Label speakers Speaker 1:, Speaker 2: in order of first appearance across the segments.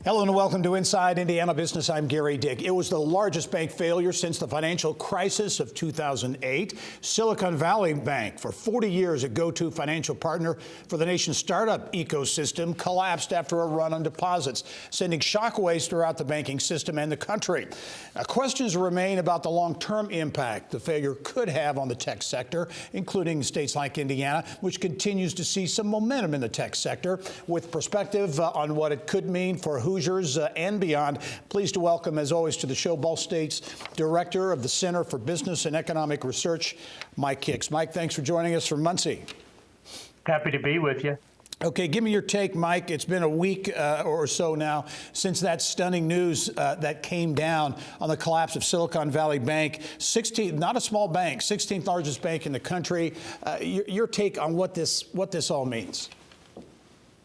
Speaker 1: Hello and welcome to Inside Indiana Business. I'm Gary Dick. It was the largest bank failure since the financial crisis of 2008. Silicon Valley Bank, for 40 years a go-to financial partner for the nation's startup ecosystem, collapsed after a run on deposits, sending shockwaves throughout the banking system and the country. Questions remain about the long-term impact the failure could have on the tech sector, including states like Indiana, which continues to see some momentum in the tech sector. With perspective on what it could mean for Hoosiers and beyond, pleased to welcome, as always, to the show, Ball State's Director of the Center for Business and Economic Research, Mike Hicks. Mike, thanks for joining us from Muncie.
Speaker 2: Happy to be with you.
Speaker 1: Okay, give me your take, Mike. It's been a week or so now since that stunning news that came down on the collapse of Silicon Valley Bank. 16, not a small bank, 16th largest bank in the country. Your take on what this all means?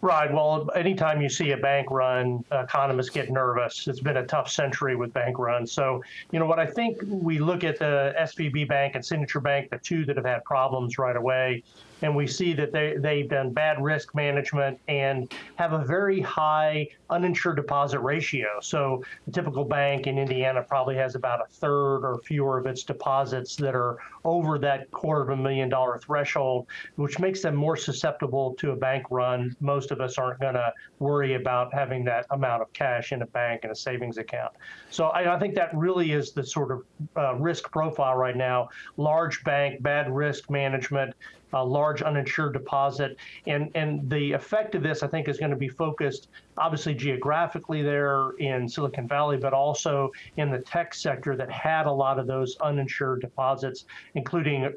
Speaker 2: Right. Well, anytime you see a bank run, economists get nervous. It's been a tough century with bank runs. So, what I think we look at the SVB Bank and Signature Bank, the two that have had problems right away, and we see that they've done bad risk management and have a very high uninsured deposit ratio. So the typical bank in Indiana probably has about a third or fewer of its deposits that are over that $250,000 threshold, which makes them more susceptible to a bank run. Most of us aren't going to worry about having that amount of cash in a bank and a savings account. So I think that really is the sort of risk profile right now. Large bank, bad risk management, a large uninsured deposit. And the effect of this, I think, is going to be focused obviously geographically there in Silicon Valley, but also in the tech sector that had a lot of those uninsured deposits, including,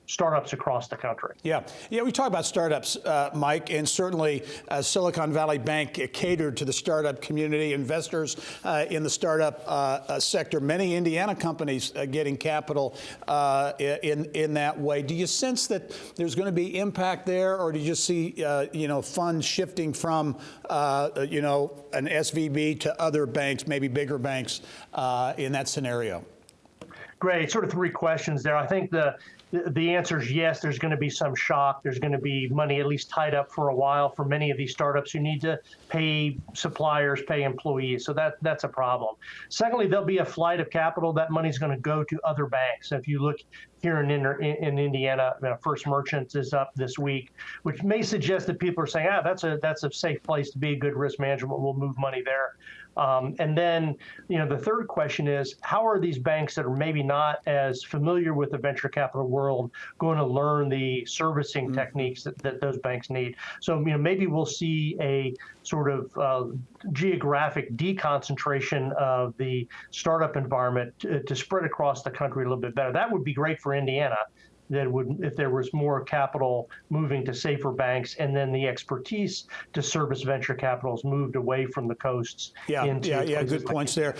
Speaker 2: startups across the country.
Speaker 1: Yeah, we talk about startups, Mike, and certainly Silicon Valley Bank catered to the startup community, investors in the startup sector. Many Indiana companies getting capital in that way. Do you sense that there's going to be impact there, or do you just see funds shifting from an SVB to other banks, maybe bigger banks, in that scenario?
Speaker 2: Great. Sort of three questions there. I think the answer is yes, there's going to be some shock. There's going to be money at least tied up for a while for many of these startups who need to pay suppliers, pay employees. So that's a problem. Secondly, there'll be a flight of capital. That money's going to go to other banks. If you look here in Indiana, First Merchants is up this week, which may suggest that people are saying, that's a safe place to be, good risk management, we'll move money there. And then, the third question is, how are these banks that are maybe not as familiar with the venture capital world going to learn the servicing techniques that those banks need? So, maybe we'll see a sort of geographic deconcentration of the startup environment to spread across the country a little bit better. That would be great for Indiana. That would, if there was more capital moving to safer banks, and then the expertise to service venture capitals moved away from the coasts. Good points there.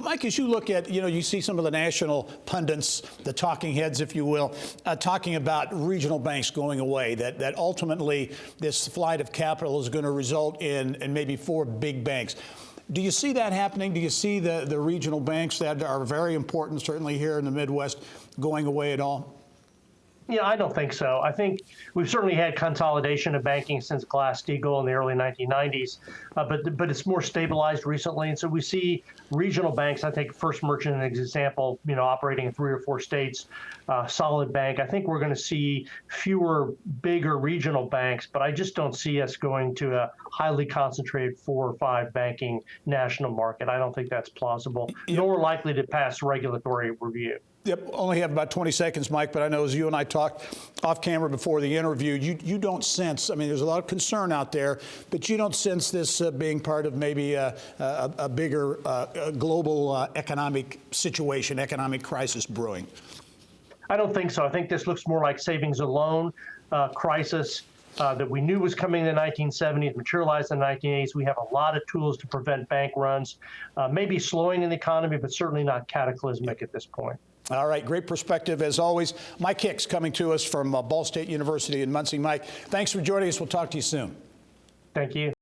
Speaker 1: Mike, as you look at, you see some of the national pundits, the talking heads, if you will, talking about regional banks going away, that ultimately this flight of capital is going to result in maybe 4 big banks. Do you see that happening? Do you see the regional banks that are very important, certainly here in the Midwest, going away at all?
Speaker 2: I don't think so. I think we've certainly had consolidation of banking since Glass-Steagall in the early 1990s, but it's more stabilized recently. And so we see regional banks, I think First Merchant as an example, operating in 3 or 4 states, solid bank. I think we're going to see fewer, bigger regional banks, but I just don't see us going to a highly concentrated 4 or 5 banking national market. I don't think that's plausible, nor likely to pass regulatory review.
Speaker 1: Yep, only have about 20 seconds, Mike, but I know as you and I talked off camera before the interview, you don't sense, there's a lot of concern out there, but you don't sense this being part of maybe a bigger global economic situation, economic crisis brewing.
Speaker 2: I don't think so. I think this looks more like savings and loan crisis that we knew was coming in the 1970s, materialized in the 1980s. We have a lot of tools to prevent bank runs, maybe slowing in the economy, but certainly not cataclysmic at this point.
Speaker 1: All right, great perspective as always. Mike Hicks coming to us from Ball State University in Muncie. Mike, thanks for joining us. We'll talk to you soon.
Speaker 2: Thank you.